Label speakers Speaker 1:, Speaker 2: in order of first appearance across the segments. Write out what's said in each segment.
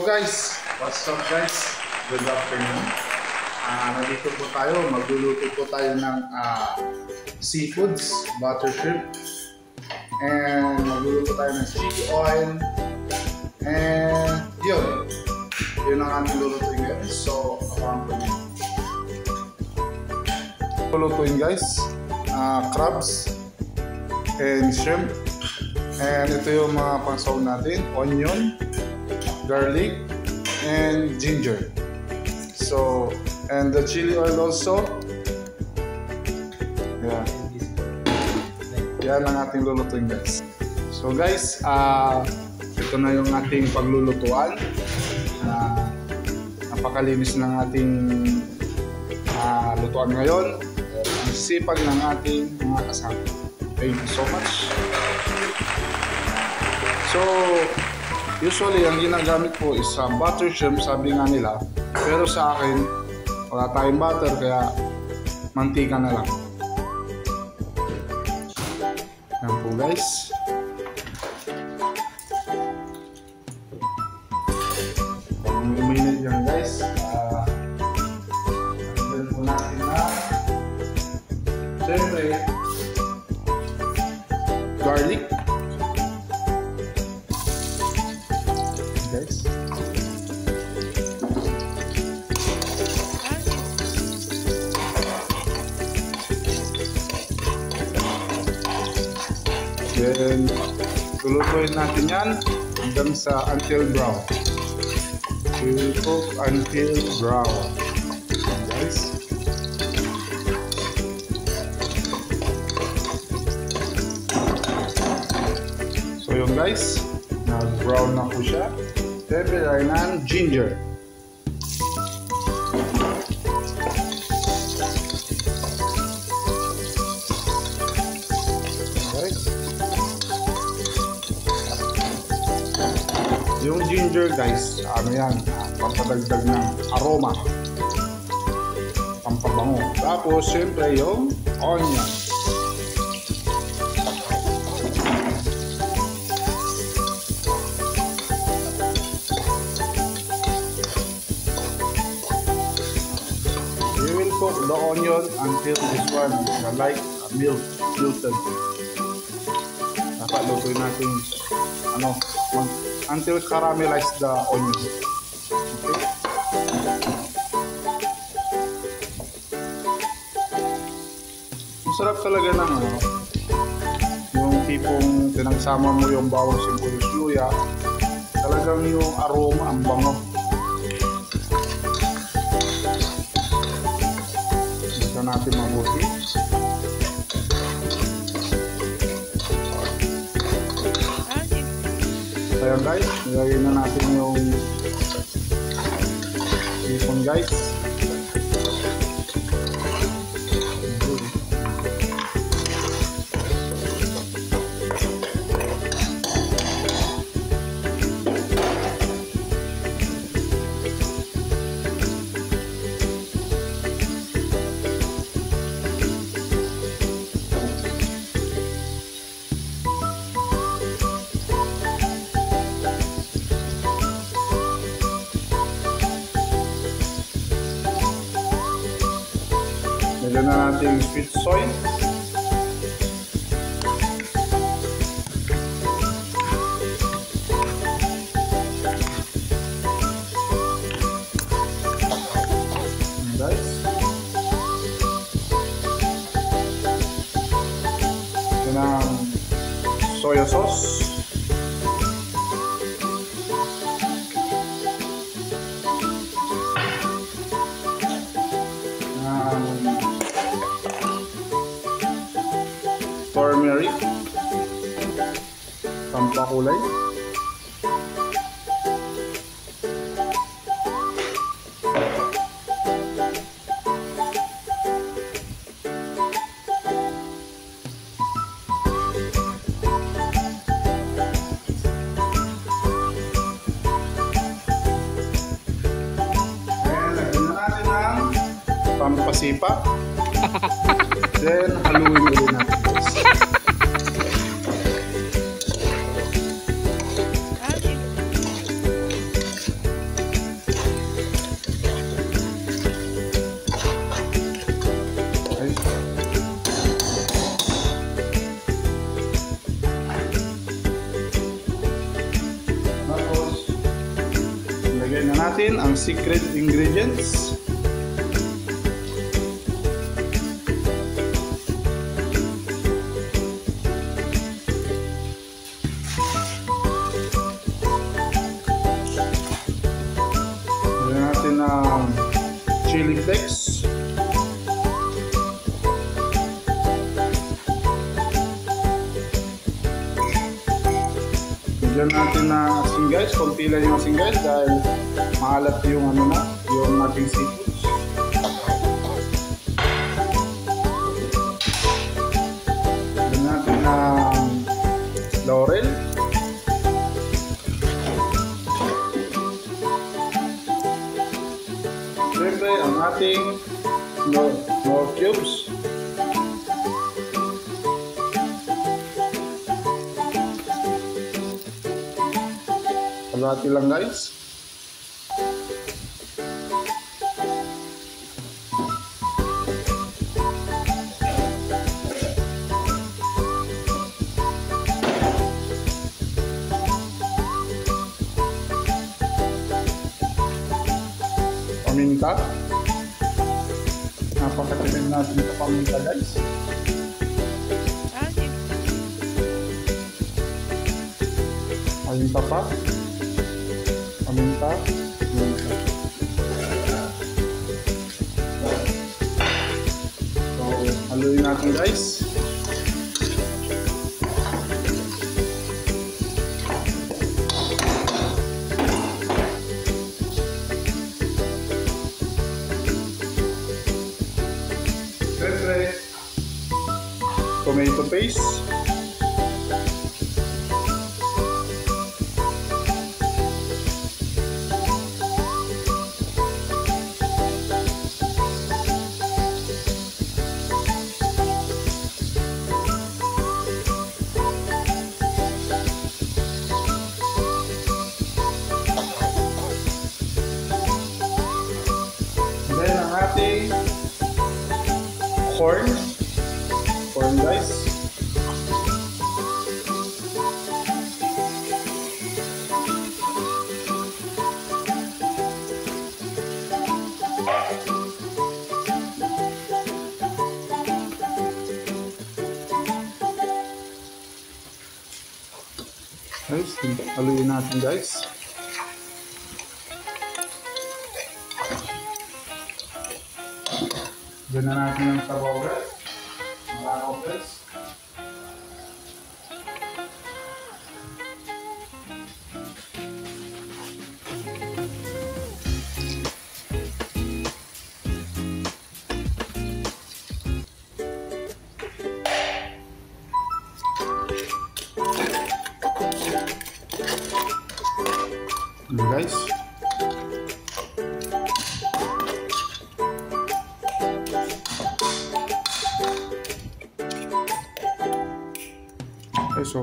Speaker 1: Guys, what's up guys? Good afternoon. Nandito po tayo, magluluto po tayo ng seafoods, butter shrimp. And magluluto tayo ng chili oil. And yun ang ating lulutuin guys. So, abangan po nyo. Lulutuin guys, crabs and shrimp. And ito yung mga pangsaw natin, onion, garlic, and ginger. So, and the chili oil also. Yeah. Yan ang ating lulutuin guys. So guys, ito na yung ating paglulutuan. Napakalinis ng ating lutuan ngayon. Ang sipag ng ating mga kasama. Thank you so much. So, usually, ang ginagamit po is butter shrimp, sabi nga nila. Pero sa akin, wala tayong butter, kaya mantika na lang. Yan po guys. Pag uminit yan guys, nandun po natin na siyempre garlic. Guys. Then, lulutuin natin yan hanggang sa until brown. We'll cook until brown. Guys. So yun guys, nag-brown na po siya. Siyempre tayo ng ginger. Okay. Yung ginger guys, ano yan, pampadagdag ng aroma, pampabango. Tapos siyempre yung onion. Cook the onion until this one is like wilted. Dapat lutuin natin until caramelize the onion. Okay. Masarap talaga ng yung tipong pinagsama mo yung bawang sibuyas luya, talagang yung aroma ang bango. Natin mabuti. Kaya guys, nilagay na natin yung ipon guys. Lagyan na natin yung sweet soy. Guys. Lagyan ng soya sauce. Turmeric, pampakulay, and lagyan na natin ng pampasipa. Then haluin ulit natin guys. Lagyan na natin ang secret ingredients. Lagyan natin ang chili flakes. Lagyan natin na asin guys, konti lang yung asin guys dahil maalat yung yung ating seafoods. Lagyan natin ng laurel. Siyempre ang ating nor cubes. Kalahati lang guys. Paminta. Napakatipid natin ito paminta guys. Paminta pa. Paminta. So, haluin natin guys. Siyempre, tomato paste. Then ang ating corn guys. Haluin natin guys. Diyan na natin ang sabaw guys. Marano guys. Guys. So,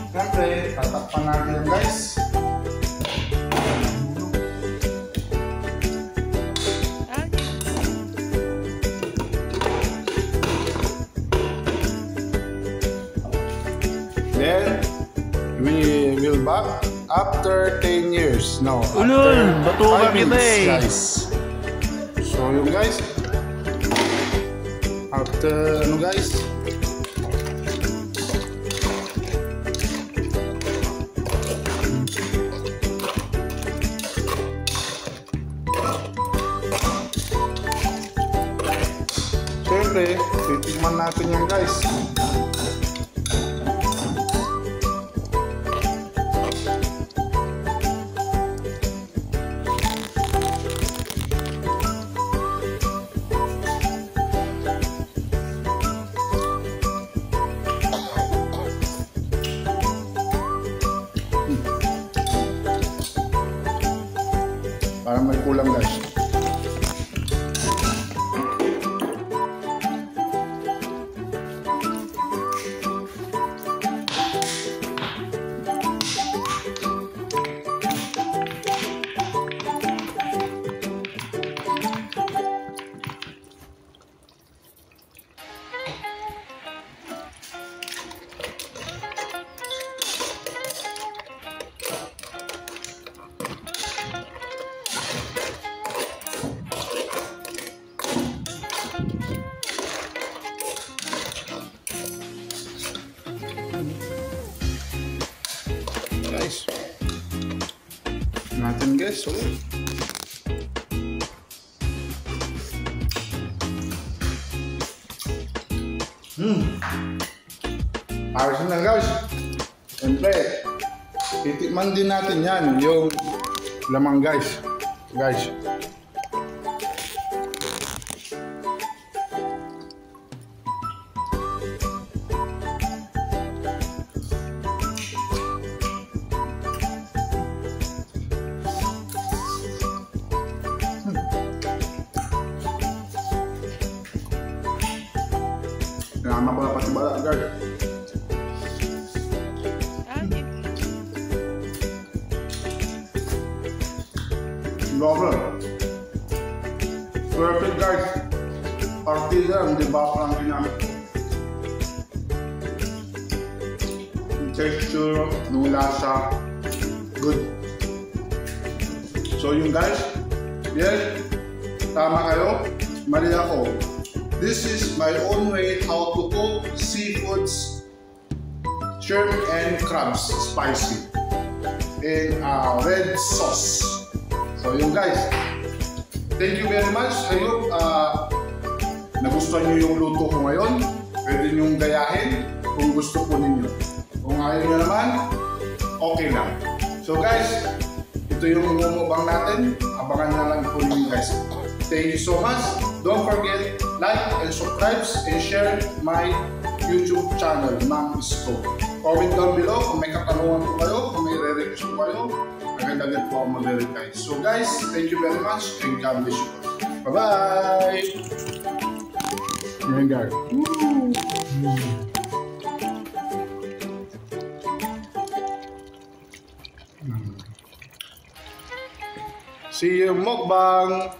Speaker 1: siyempre, tatakpan natin yan guys. Then, we will back after 10 years. No, after 5 minutes, guys. So, yun guys. After, guys. Siyempre, titigman natin yan guys. Parang may kulang guys. guys, solid. Ayos na guys. Siyempre, titikman din natin yan, yung lamang guys. Guys. Nama ko na pati bala guys. Lover. Perfect guys. Partida, hindi ba lang ginamit ko. Yung texture, yung lasa, good. So yung guys, yes, tama kayo, mali ako. This is my own way how to cook seafoods, shrimp and crabs, spicy, in red sauce. So yun guys, thank you very much. I hope nagustuhan nyo yung luto ko ngayon. Pwede nyo gayahin kung gusto po ninyo. Kung ayaw nyo naman, okay lang. So guys, ito yung mumubang natin. Abangan na lang po ninyo guys. Thank you so much. Don't forget, like and subscribe and share my YouTube channel, Mang Isko. Comment down below kung may katanungan po kayo, kung may re-request po kayo. Agad-agad po ako mag-reply. So guys, thank you very much and God bless you. Bye-bye! Yan guys. See you mukbang!